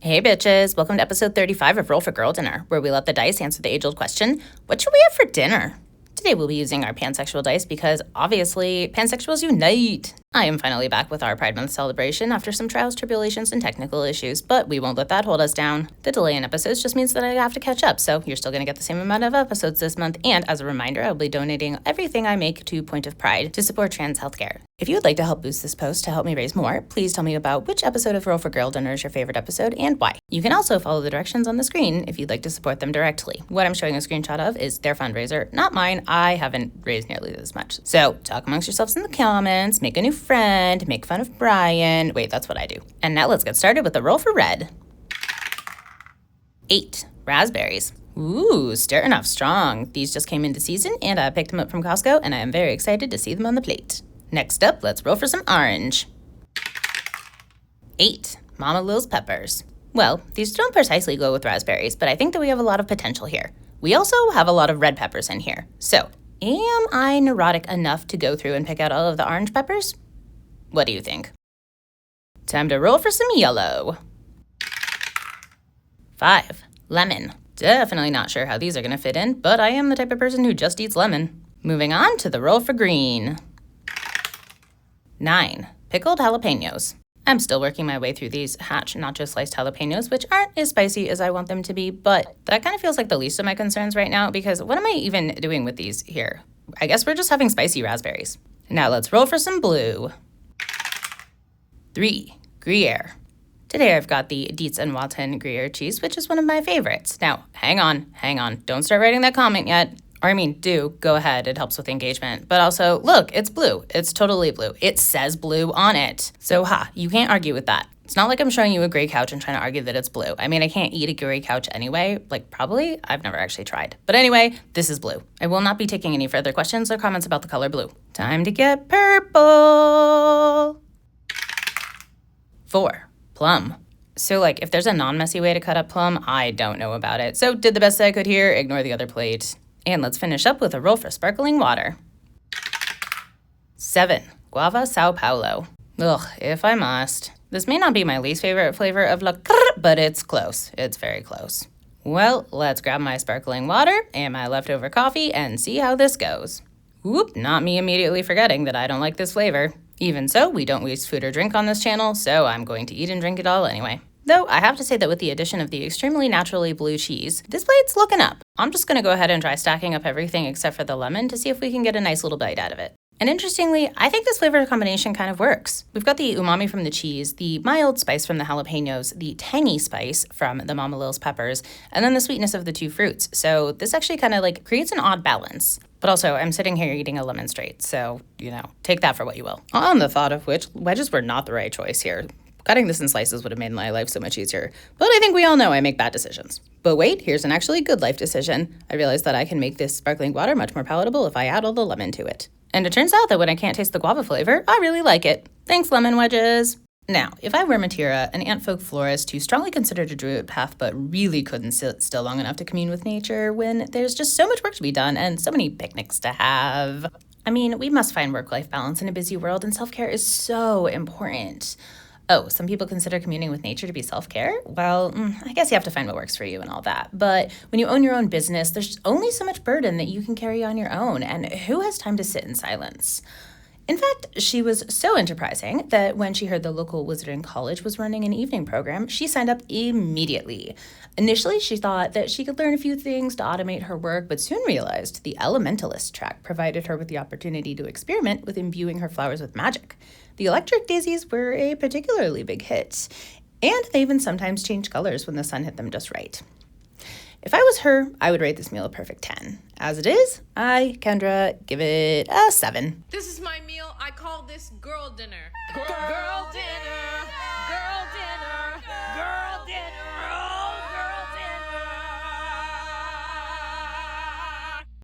Hey bitches, welcome to episode 35 of Roll for Girl Dinner, where we let the dice answer the age-old question, what should we have for dinner? Today we'll be using our pansexual dice because, obviously, pansexuals unite! I am finally back with our Pride Month celebration after some trials, tribulations, and technical issues, but we won't let that hold us down. The delay in episodes just means that I have to catch up, so you're still going to get the same amount of episodes this month, and as a reminder, I'll be donating everything I make to Point of Pride to support trans healthcare. If you would like to help boost this post to help me raise more, please tell me about which episode of Roll for Girl Dinner is your favorite episode and why. You can also follow the directions on the screen if you'd like to support them directly. What I'm showing a screenshot of is their fundraiser, not mine. I haven't raised nearly this much. So talk amongst yourselves in the comments, make a new friend, make fun of Brian. Wait, that's what I do. And now let's get started with the roll for red. 8. Raspberries. Ooh, starting off strong. These just came into season and I picked them up from Costco and I am very excited to see them on the plate. Next up, let's roll for some orange. 8. Mama Lil's peppers. Well, these don't precisely go with raspberries, but I think that we have a lot of potential here. We also have a lot of red peppers in here. So, am I neurotic enough to go through and pick out all of the orange peppers? What do you think? Time to roll for some yellow. 5. Lemon. Definitely not sure how these are going to fit in, but I am the type of person who just eats lemon. Moving on to the roll for green. 9. Pickled jalapenos. I'm still working my way through these Hatch nacho sliced jalapenos, which aren't as spicy as I want them to be, but that kind of feels like the least of my concerns right now because what am I even doing with these here? I guess we're just having spicy raspberries. Now let's roll for some blue. 3. Gruyere. Today I've got the Dietz and Watson Gruyere cheese, which is one of my favorites. Now, hang on. Don't start writing that comment yet. Or I mean, do, go ahead, it helps with engagement. But also, look, it's blue. It's totally blue. It says blue on it. So you can't argue with that. It's not like I'm showing you a gray couch and trying to argue that it's blue. I mean, I can't eat a gray couch anyway. Probably. I've never actually tried. But anyway, this is blue. I will not be taking any further questions or comments about the color blue. Time to get purple. 4. Plum. So if there's a non-messy way to cut up plum, I don't know about it. So did the best I could here, ignore the other plate. And let's finish up with a roll for sparkling water. 7. Guava Sao Paulo. Ugh, if I must. This may not be my least favorite flavor of La Crrr, but it's close. It's very close. Well, let's grab my sparkling water and my leftover coffee and see how this goes. Whoop, not me immediately forgetting that I don't like this flavor. Even so, we don't waste food or drink on this channel, so I'm going to eat and drink it all anyway. Though I have to say that with the addition of the extremely naturally blue cheese, this plate's looking up. I'm just going to go ahead and try stacking up everything except for the lemon to see if we can get a nice little bite out of it. And interestingly, I think this flavor combination kind of works. We've got the umami from the cheese, the mild spice from the jalapenos, the tangy spice from the Mama Lil's peppers, and then the sweetness of the two fruits. So this actually kind of creates an odd balance. But also, I'm sitting here eating a lemon straight, so, take that for what you will. On the thought of which, wedges were not the right choice here. Cutting this in slices would have made my life so much easier, but I think we all know I make bad decisions. But wait, here's an actually good life decision. I realized that I can make this sparkling water much more palatable if I add all the lemon to it. And it turns out that when I can't taste the guava flavor, I really like it. Thanks, lemon wedges! Now, if I were Matira, an antfolk florist who strongly considered a druid path but really couldn't sit still long enough to commune with nature when there's just so much work to be done and so many picnics to have. I mean, we must find work-life balance in a busy world, and self-care is so important. Oh, some people consider communing with nature to be self-care? Well, I guess you have to find what works for you and all that. But when you own your own business, there's only so much burden that you can carry on your own, and who has time to sit in silence? In fact, she was so enterprising that when she heard the local Wizarding College was running an evening program, she signed up immediately. Initially, she thought that she could learn a few things to automate her work, but soon realized the Elementalist track provided her with the opportunity to experiment with imbuing her flowers with magic. The electric daisies were a particularly big hit, and they even sometimes changed colors when the sun hit them just right. If I was her, I would rate this meal a perfect 10. As it is, I, Kendra, give it a 7. This is my meal. I call this girl dinner. Girl dinner.